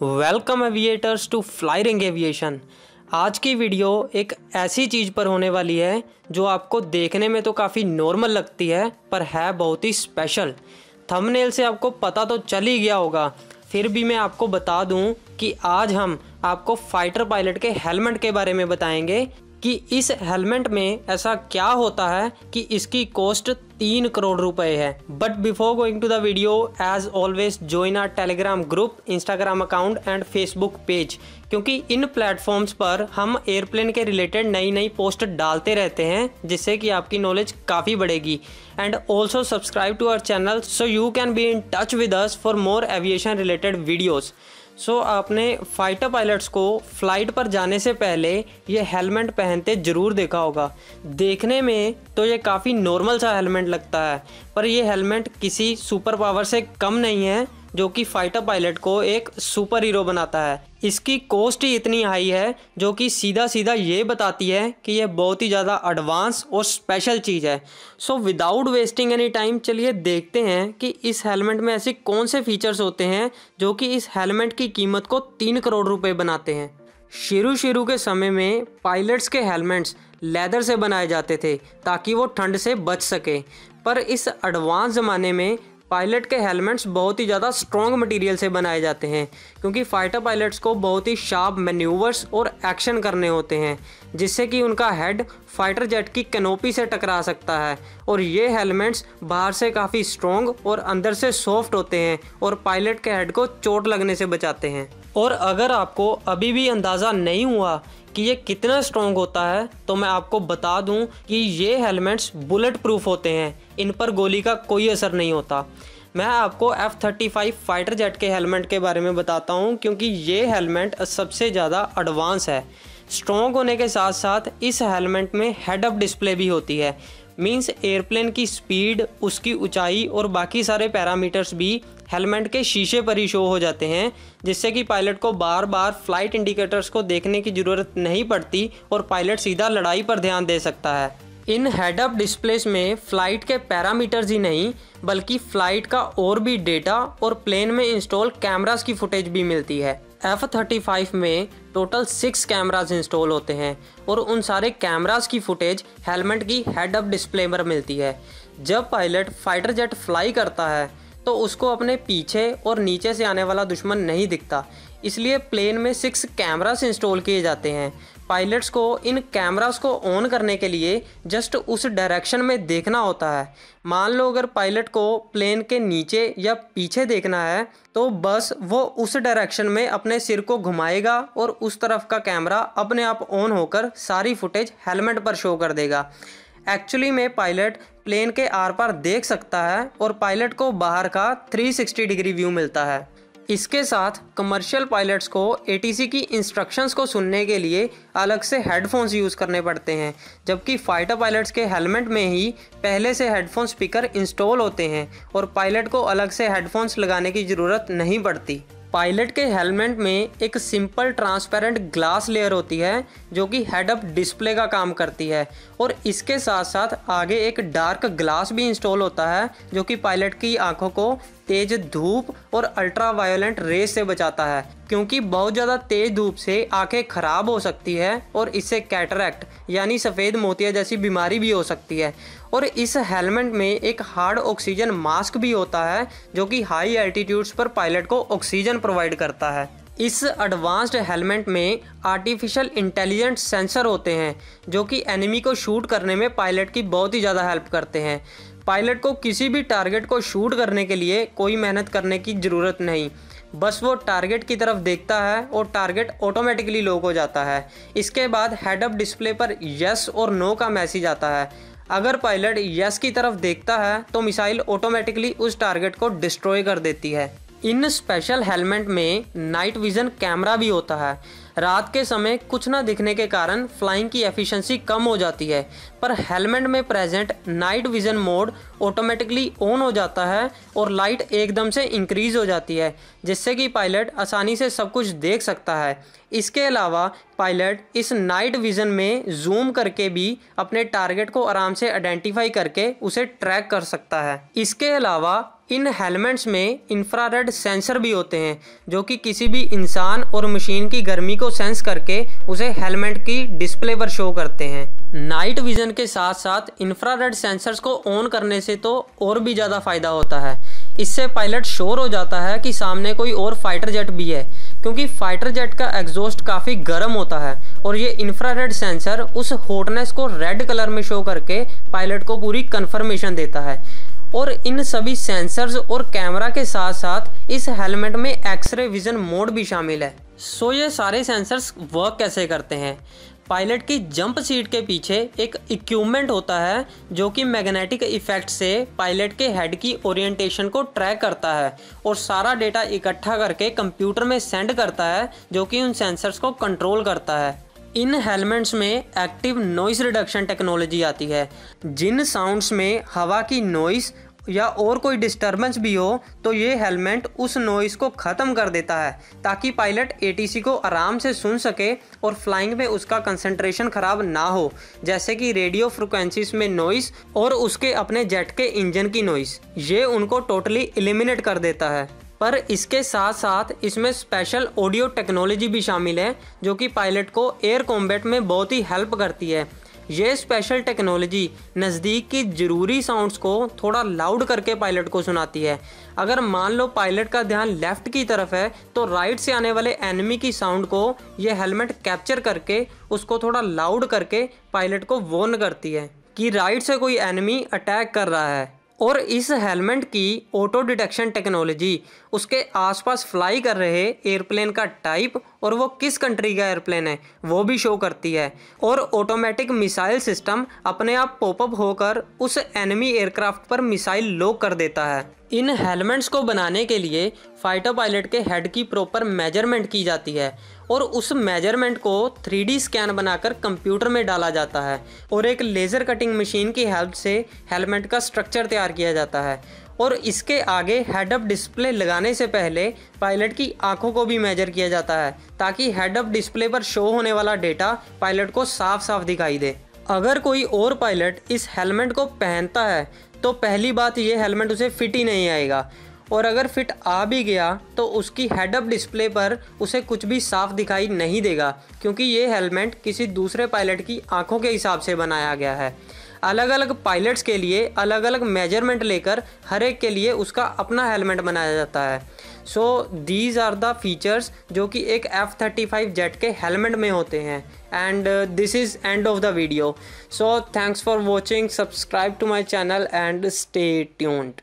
Welcome aviators to Fly Ring Aviation. आज की video एक ऐसी चीज़ पर होने वाली है जो आपको देखने में तो काफ़ी नॉर्मल लगती है पर है बहुत ही स्पेशल। थंबनेल से आपको पता तो चल ही गया होगा, फिर भी मैं आपको बता दूं कि आज हम आपको फाइटर पायलट के हेलमेट के बारे में बताएंगे कि इस हेलमेट में ऐसा क्या होता है कि इसकी कॉस्ट 3 करोड़ रुपए है। But before going to the video, as always join our Telegram group, Instagram account and Facebook page, क्योंकि इन प्लेटफॉर्म्स पर हम एयरप्लेन के रिलेटेड नई पोस्ट डालते रहते हैं जिससे कि आपकी नॉलेज काफ़ी बढ़ेगी। And also subscribe to our channel so you can be in touch with us for more aviation related videos. So आपने फाइटर पायलट्स को फ्लाइट पर जाने से पहले ये हेलमेट पहनते ज़रूर देखा होगा। देखने में तो ये काफ़ी नॉर्मल सा हेलमेट लगता है, पर ये हेलमेट किसी सुपर पावर से कम नहीं है जो कि फाइटर पायलट को एक सुपर हीरो बनाता है। इसकी कॉस्ट ही इतनी हाई है जो कि सीधा सीधा ये बताती है कि यह बहुत ही ज़्यादा एडवांस और स्पेशल चीज़ है। So without wasting any time चलिए देखते हैं कि इस हेलमेट में ऐसे कौन से फीचर्स होते हैं जो कि इस हेलमेट की कीमत को 3 करोड़ रुपए बनाते हैं। शुरू के समय में पायलट्स के हेलमेट्स लेदर से बनाए जाते थे ताकि वो ठंड से बच सके, पर इस एडवांस ज़माने में पायलट के हेलमेट्स बहुत ही ज़्यादा स्ट्रॉन्ग मटेरियल से बनाए जाते हैं, क्योंकि फाइटर पायलट्स को बहुत ही शार्प मैन्यूवर्स और एक्शन करने होते हैं जिससे कि उनका हेड फाइटर जेट की कैनोपी से टकरा सकता है। और ये हेलमेट्स बाहर से काफ़ी स्ट्रॉन्ग और अंदर से सॉफ्ट होते हैं और पायलट के हेड को चोट लगने से बचाते हैं। और अगर आपको अभी भी अंदाज़ा नहीं हुआ कि ये कितना स्ट्रॉन्ग होता है तो मैं आपको बता दूं कि ये हेलमेट्स बुलेट प्रूफ होते हैं, इन पर गोली का कोई असर नहीं होता। मैं आपको F-35 फाइटर जेट के हेलमेट के बारे में बताता हूं क्योंकि ये हेलमेट सबसे ज़्यादा एडवांस है। स्ट्रॉन्ग होने के साथ साथ इस हेलमेट में हेड अप डिस्प्ले भी होती है, मींस एयरप्लेन की स्पीड, उसकी ऊंचाई और बाकी सारे पैरामीटर्स भी हेलमेट के शीशे पर ही शो हो जाते हैं, जिससे कि पायलट को बार बार फ्लाइट इंडिकेटर्स को देखने की ज़रूरत नहीं पड़ती और पायलट सीधा लड़ाई पर ध्यान दे सकता है। इन हेड अप डिस्प्लेस में फ़्लाइट के पैरामीटर्स ही नहीं बल्कि फ़्लाइट का और भी डेटा और प्लेन में इंस्टॉल कैमरास की फुटेज भी मिलती है। F-35 में टोटल 6 कैमरास इंस्टॉल होते हैं और उन सारे कैमरास की फुटेज हेलमेट की हेड अप डिस्प्ले पर मिलती है। जब पायलट फाइटर जेट फ्लाई करता है तो उसको अपने पीछे और नीचे से आने वाला दुश्मन नहीं दिखता, इसलिए प्लेन में 6 कैमरास इंस्टॉल किए जाते हैं। पायलट्स को इन कैमरास को ऑन करने के लिए जस्ट उस डायरेक्शन में देखना होता है। मान लो अगर पायलट को प्लेन के नीचे या पीछे देखना है तो बस वो उस डायरेक्शन में अपने सिर को घुमाएगा और उस तरफ का कैमरा अपने आप ऑन होकर सारी फुटेज हेलमेट पर शो कर देगा। एक्चुअली में पायलट प्लेन के आर पार देख सकता है और पायलट को बाहर का 360 डिग्री व्यू मिलता है। इसके साथ कमर्शियल पायलट्स को ATC की इंस्ट्रक्शंस को सुनने के लिए अलग से हेडफोन्स यूज़ करने पड़ते हैं, जबकि फाइटर पायलट्स के हेलमेट में ही पहले से हेडफोन स्पीकर इंस्टॉल होते हैं और पायलट को अलग से हेडफोन्स लगाने की ज़रूरत नहीं पड़ती। पायलट के हेलमेट में एक सिंपल ट्रांसपेरेंट ग्लास लेयर होती है जो कि हेड अप डिस्प्ले का काम करती है, और इसके साथ साथ आगे एक डार्क ग्लास भी इंस्टॉल होता है जो कि पायलट की आंखों को तेज धूप और अल्ट्रा वायोलेंट रेस से बचाता है, क्योंकि बहुत ज़्यादा तेज धूप से आंखें खराब हो सकती है और इससे कैटरैक्ट यानी सफ़ेद मोतिया जैसी बीमारी भी हो सकती है। और इस हेलमेट में एक हार्ड ऑक्सीजन मास्क भी होता है जो कि हाई एल्टीट्यूड्स पर पायलट को ऑक्सीजन प्रोवाइड करता है। इस एडवांस्ड हेलमेट में आर्टिफिशियल इंटेलिजेंट सेंसर होते हैं जो कि एनिमी को शूट करने में पायलट की बहुत ही ज़्यादा हेल्प करते हैं। पायलट को किसी भी टारगेट को शूट करने के लिए कोई मेहनत करने की ज़रूरत नहीं, बस वो टारगेट की तरफ देखता है और टारगेट ऑटोमेटिकली लॉक हो जाता है। इसके बाद हेड अप डिस्प्ले पर यस और नो का मैसेज आता है। अगर पायलट यस की तरफ देखता है तो मिसाइल ऑटोमेटिकली उस टारगेट को डिस्ट्रॉय कर देती है। इन स्पेशल हेलमेट में नाइट विजन कैमरा भी होता है। रात के समय कुछ ना दिखने के कारण फ्लाइंग की एफिशिएंसी कम हो जाती है, पर हेलमेट में present night vision mode automatically on हो जाता है और लाइट एकदम से इंक्रीज हो जाती है, जिससे कि पायलट आसानी से सब कुछ देख सकता है। इसके अलावा पायलट इस नाइट विजन में जूम करके भी अपने टारगेट को आराम से आइडेंटिफाई करके उसे ट्रैक कर सकता है। इसके अलावा इन हेलमेट्स में इंफ्रारेड सेंसर भी होते हैं जो कि किसी भी इंसान और मशीन की गर्मी को सेंस करके उसे हेलमेट की डिस्प्ले पर शो करते हैं। नाइट विजन के साथ साथ इंफ्रारेड सेंसर्स को ऑन करने से तो और भी ज़्यादा फ़ायदा होता है। इससे पायलट श्योर हो जाता है कि सामने कोई और फाइटर जेट भी है, क्योंकि फाइटर जेट का एग्जॉस्ट काफ़ी गर्म होता है और ये इंफ्रारेड सेंसर उस हॉटनेस को रेड कलर में शो करके पायलट को पूरी कंफर्मेशन देता है। और इन सभी सेंसर्स और कैमरा के साथ साथ इस हेलमेट में एक्सरे विजन मोड भी शामिल है। सो ये सारे सेंसर्स वर्क कैसे करते हैं? पायलट की जंप सीट के पीछे एक इक्विपमेंट होता है जो कि मैग्नेटिक इफेक्ट से पायलट के हेड की ओरिएंटेशन को ट्रैक करता है और सारा डेटा इकट्ठा करके कंप्यूटर में सेंड करता है, जो कि उन सेंसर्स को कंट्रोल करता है। इन हेलमेट्स में एक्टिव नॉइस रिडक्शन टेक्नोलॉजी आती है। जिन साउंड्स में हवा की नॉइस या और कोई डिस्टरबेंस भी हो तो ये हेलमेट उस नॉइस को ख़त्म कर देता है, ताकि पायलट एटीसी को आराम से सुन सके और फ्लाइंग में उसका कंसंट्रेशन ख़राब ना हो, जैसे कि रेडियो फ्रिक्वेंसीज में नॉइस और उसके अपने जेट के इंजन की नॉइस। ये उनको टोटली एलिमिनेट कर देता है। पर इसके साथ साथ इसमें स्पेशल ऑडियो टेक्नोलॉजी भी शामिल है जो कि पायलट को एयर कॉम्बैट में बहुत ही हेल्प करती है। ये स्पेशल टेक्नोलॉजी नज़दीक की ज़रूरी साउंड्स को थोड़ा लाउड करके पायलट को सुनाती है। अगर मान लो पायलट का ध्यान लेफ़्ट की तरफ है तो राइट से आने वाले एनिमी की साउंड को ये हेलमेट कैप्चर करके उसको थोड़ा लाउड करके पायलट को वार्न करती है कि राइट से कोई एनिमी अटैक कर रहा है। और इस हेलमेट की ऑटो डिटेक्शन टेक्नोलॉजी उसके आसपास फ्लाई कर रहे एयरप्लेन का टाइप और वो किस कंट्री का एयरप्लेन है वो भी शो करती है। और ऑटोमेटिक मिसाइल सिस्टम अपने आप पॉपअप होकर उस एनिमी एयरक्राफ्ट पर मिसाइल लॉक कर देता है। इन हेलमेट्स को बनाने के लिए फाइटर पायलट के हेड की प्रॉपर मेजरमेंट की जाती है और उस मेजरमेंट को 3D स्कैन बनाकर कंप्यूटर में डाला जाता है और एक लेज़र कटिंग मशीन की हेल्प से हेलमेट का स्ट्रक्चर तैयार किया जाता है। और इसके आगे हेड अप डिस्प्ले लगाने से पहले पायलट की आंखों को भी मेजर किया जाता है, ताकि हेड अप डिस्प्ले पर शो होने वाला डेटा पायलट को साफ साफ दिखाई दे। अगर कोई और पायलट इस हेलमेट को पहनता है तो पहली बात ये हेलमेट उसे फिट ही नहीं आएगा, और अगर फिट आ भी गया तो उसकी हेड अप डिस्प्ले पर उसे कुछ भी साफ दिखाई नहीं देगा, क्योंकि ये हेलमेट किसी दूसरे पायलट की आंखों के हिसाब से बनाया गया है। अलग अलग पायलट्स के लिए अलग अलग मेजरमेंट लेकर हर एक के लिए उसका अपना हेलमेट बनाया जाता है। So these are the features जो कि एक F-35 जेट के हेलमेट में होते हैं। And this is end of the video. So thanks for watching, subscribe to my channel and stay tuned.